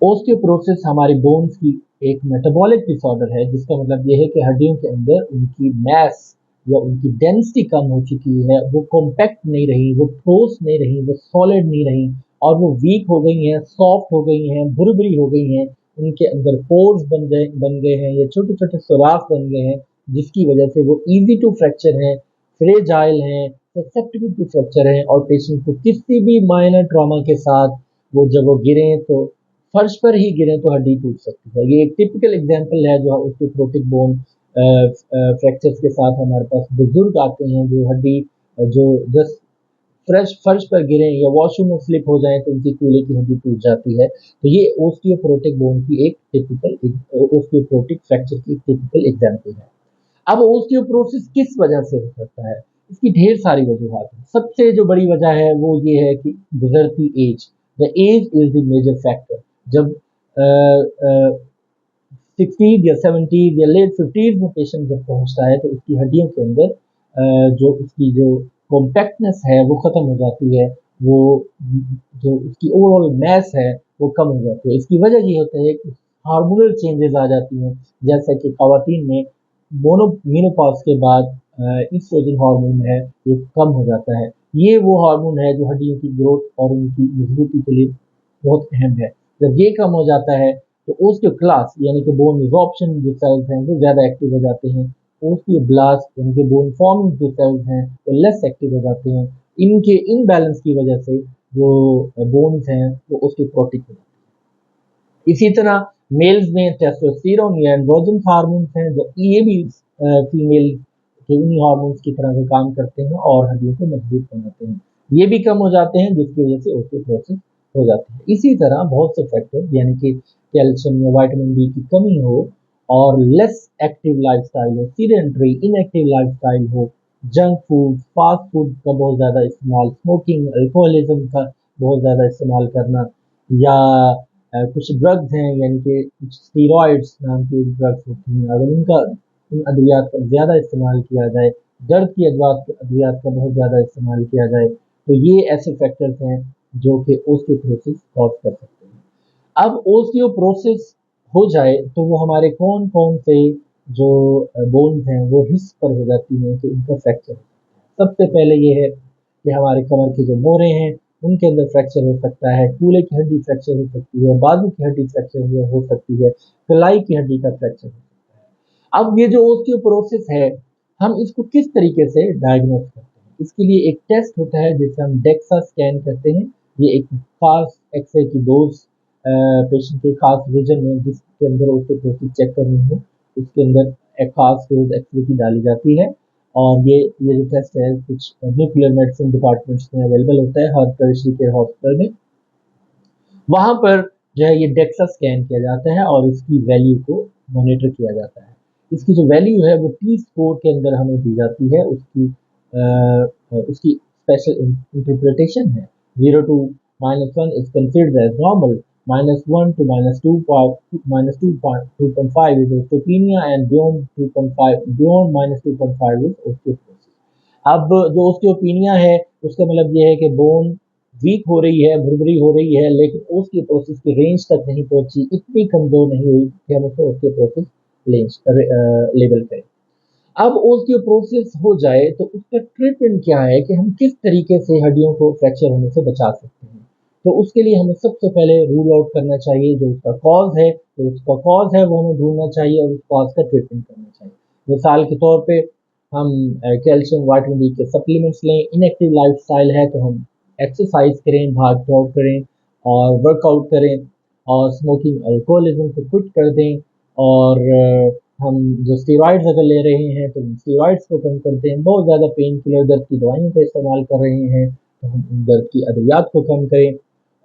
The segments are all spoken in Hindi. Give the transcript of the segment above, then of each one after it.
ओस्टियोपोरोसिस हमारी बोन्स की एक मेटाबॉलिक डिसऑर्डर है, जिसका मतलब ये है कि हड्डियों के अंदर उनकी मास या उनकी डेंसिटी कम हो चुकी है, वो कॉम्पैक्ट नहीं रही, वो ठोस नहीं रही, वो सॉलिड नहीं रही और वो वीक हो गई हैं, सॉफ्ट हो गई हैं, भुरभुरी हो गई हैं, उनके अंदर पोर्स बन गए हैं या छोटे-छोटे सुराख बन गए हैं, जिसकी वजह से वो ईज़ी टू फ्रैक्चर हैं, फ्रेजाइल हैं, ससेप्टिबल टू फ्रैक्चर हैं और पेशेंट को किसी भी माइनर ट्रॉमा के साथ वो जब वो गिरें तो फर्श पर ही गिरे तो हड्डी टूट सकती है। ये एक टिपिकल एग्जांपल है जो ऑस्टियोपोरोटिक बोन फ्रैक्चर्स के साथ हमारे पास बुजुर्ग आते हैं जो हड्डी जो जस्ट फ्रेश फर्श पर गिरे या वॉशरूम में स्लिप हो जाए तो उनकी कूल्हे की हड्डी टूट जाती है। तो ये ऑस्टियोपोरोटिक बोन की एक टिपिकल ऑस्टियोपोरोटिक फ्रैक्चर की टिपिकल एग्जांपल है। अब ऑस्टियोपोरोसिस किस वजह से हो सकता है? इसकी ढेर सारी वजूहात हैं। सबसे जो बड़ी वजह है वो ये है कि गुजरती age, the age is the major factor. जब 60 या 70 या लेट 50 में पेशेंट जब पहुंचता है तो उसकी हड्डियों के अंदर जो उसकी जो कॉम्पैक्टनेस है वो ख़त्म हो जाती है, वो जो उसकी ओवरऑल मास है वो कम हो जाती है। इसकी वजह ये होता है कि हार्मोनल चेंजेस आ जाती हैं, जैसा कि ख़वातीन में मेनोपॉज के बाद ईस्ट्रोजन हार्मोन है ये कम हो जाता है। ये वो हार्मोन है जो हड्डियों की ग्रोथ और उनकी मजबूती के लिए बहुत अहम है। जब ये कम हो जाता है तो ओस्टियोक्लास्ट यानी कि बोन रिसॉर्प्शन जो सेल्स हैं वो ज़्यादा एक्टिव हो जाते हैं। ओस्टियोब्लास्ट यानी कि बोन फॉर्मिंग जो सेल्स हैं वो लेस एक्टिव हो जाते हैं। इनके इनबैलेंस की वजह से जो बोन्स हैं वो ओस्टियोपोरोटिक हो जाते हैं। इसी तरह मेल्स में टेस्टोस्टेरोन या एंड्रोजन हार्मोन्स हैं जो ये भी फीमेल के उन्हीं हार्मोन्स की तरह से काम करते हैं और हड्डियों को मजबूत बनाते हैं। ये भी कम हो जाते हैं जिसकी वजह से ओस्टियोपोरोसिस हो जाती है। इसी तरह बहुत से फैक्टर यानी कि कैल्शियम या विटामिन डी की कमी हो और लेस एक्टिव लाइफस्टाइल हो, सीडेंटरी इनएक्टिव लाइफस्टाइल हो, जंक फूड, फास्ट फूड का बहुत ज़्यादा इस्तेमाल, स्मोकिंग, अल्कोहलिज्म का बहुत ज़्यादा इस्तेमाल करना या कुछ ड्रग्स हैं यानी कि कुछ स्टीरॉइड्स नाम की ड्रग्स होती हैं, अगर उनका इन अद्वियात का ज़्यादा इस्तेमाल किया जाए, दर्द की अद्वियात का बहुत ज़्यादा इस्तेमाल किया जाए, तो ये ऐसे फैक्टर्स हैं जो कि ओस्टियोपोरोसिस कॉज कर सकते हैं। अब ओस्टियोपोरोसिस हो जाए तो वो हमारे कौन-कौन से जो बोन्स हैं वो रिस्क पर हो जाती हैं कि उनका फ्रैक्चर। सबसे पहले ये है कि हमारे कमर के जो मोरे हैं उनके अंदर फ्रैक्चर हो सकता है, कूल्हे की हड्डी फ्रैक्चर हो सकती है, बाजू की हड्डी फ्रैक्चर हो सकती है, कलाई की हड्डी का फ्रैक्चर हो सकता है। अब ये जो ओस्टियोपोरोसिस है, हम इसको किस तरीके से डायग्नोस करते हैं? इसके लिए एक टेस्ट होता है जिसे हम डेक्सा स्कैन कहते हैं। ये एक खास एक्सरे की डोज पेशेंट के खास रीजन में जिसके अंदर ओस्टियोपोरोसिस चेक करनी हो, उसके अंदर एक खास डोज एक्सरे की डाली जाती है और ये जो टेस्ट है कुछ न्यूक्लियर मेडिसिन डिपार्टमेंट्स में अवेलेबल होता है हर टर्शियरी केयर हॉस्पिटल में। वहाँ पर जो है ये डेक्सा स्कैन किया जाता है और इसकी वैल्यू को मॉनिटर किया जाता है। इसकी जो वैल्यू है वो टी स्कोर के अंदर हमें दी जाती है। उसकी स्पेशल इंटरप्रिटेशन है। 0 to -1 is considered as normal, -1 to -2.5 is osteopenia and beyond -2.5 is osteoporosis। अब जो ओस्टियोपिनिया है उसका मतलब ये है कि बोन वीक हो रही है, भुरभुरी हो रही है, लेकिन ओस्टियोपोरोसिस की रेंज तक नहीं पहुंची, इतनी कमजोर नहीं हुई कि हम उसको ओस्टियोपोरोसिस लेबल करें। अब ओस्टियोपोरोसिस हो जाए तो उसका ट्रीटमेंट क्या है कि हम किस तरीके से हड्डियों को फ्रैक्चर होने से बचा सकते हैं। तो उसके लिए हमें सबसे पहले रूल आउट करना चाहिए जो उसका कॉज है, वो हमें ढूंढना चाहिए और उस कॉज का ट्रीटमेंट करना चाहिए। मिसाल के तौर पे हम कैल्शियम विटामिन डी के सप्लीमेंट्स लें, इनएक्टिव लाइफस्टाइल है तो हम एक्सरसाइज करें, भाग दौड़ करें और वर्कआउट करें और स्मोकिंग अल्कोहलिज्म को क्विट कर दें और हम जो स्टेरॉइड्स अगर ले रहे हैं तो स्टेरॉइड्स को कम करते हैं। बहुत ज़्यादा पेन किलर दर्द की दवाइयों का इस्तेमाल कर रहे हैं तो हम उन दर्द की अद्वियात को कम करें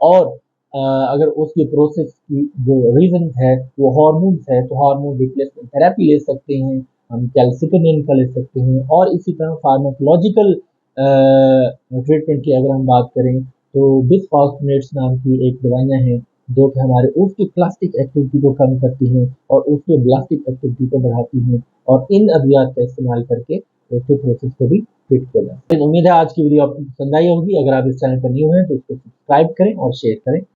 और अगर उसकी प्रोसेस की जो रीज़न है वो हार्मोन्स है तो हार्मोन रिप्लेसमेंट थेरेपी ले सकते हैं, हम कैल्सिटोनिन का ले सकते हैं और इसी तरह फार्माकोलॉजिकल ट्रीटमेंट की अगर हम बात करें तो बिसफॉस्फोनेट्स नाम की एक दवाइयाँ हैं जो कि हमारे ओस्टियोक्लास्टिक एक्टिविटी को कम करती हैं और ओस्टियोब्लास्टिक एक्टिविटी को बढ़ाती हैं और इन अद्वियात का इस्तेमाल करके ओस्टियोपोरोसिस को भी ट्रीट किया जाता है। उम्मीद है आज की वीडियो आपको पसंद आई होगी। अगर आप इस चैनल पर न्यू हैं तो इसको सब्सक्राइब करें और शेयर करें।